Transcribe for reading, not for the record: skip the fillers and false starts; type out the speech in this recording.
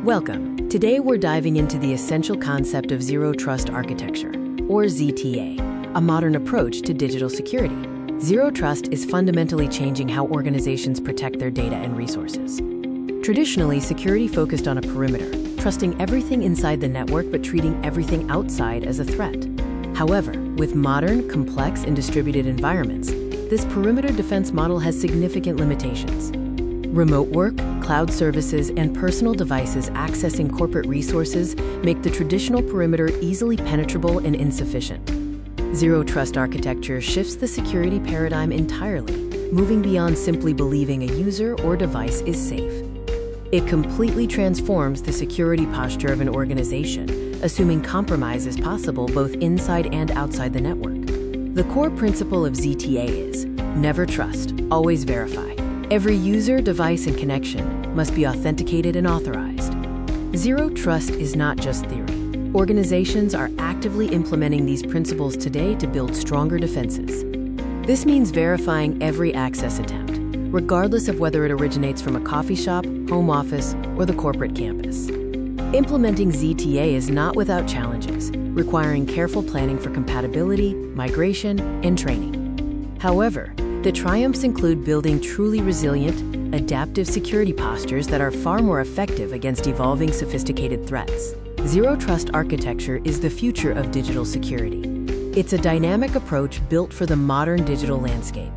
Welcome. Today we're diving into the essential concept of Zero Trust Architecture, or ZTA, a modern approach to digital security. Zero Trust is fundamentally changing how organizations protect their data and resources. Traditionally, security focused on a perimeter, trusting everything inside the network but treating everything outside as a threat. However, with modern, complex, and distributed environments, this perimeter defense model has significant limitations. Remote work, cloud services, and personal devices accessing corporate resources make the traditional perimeter easily penetrable and insufficient. Zero Trust architecture shifts the security paradigm entirely, moving beyond simply believing a user or device is safe. It completely transforms the security posture of an organization, assuming compromise is possible both inside and outside the network. The core principle of ZTA is never trust, always verify. Every user, device, and connection must be authenticated and authorized. Zero Trust is not just theory. Organizations are actively implementing these principles today to build stronger defenses. This means verifying every access attempt, regardless of whether it originates from a coffee shop, home office, or the corporate campus. Implementing ZTA is not without challenges, requiring careful planning for compatibility, migration, and training. However, the triumphs include building truly resilient, adaptive security postures that are far more effective against evolving sophisticated threats. Zero Trust architecture is the future of digital security. It's a dynamic approach built for the modern digital landscape,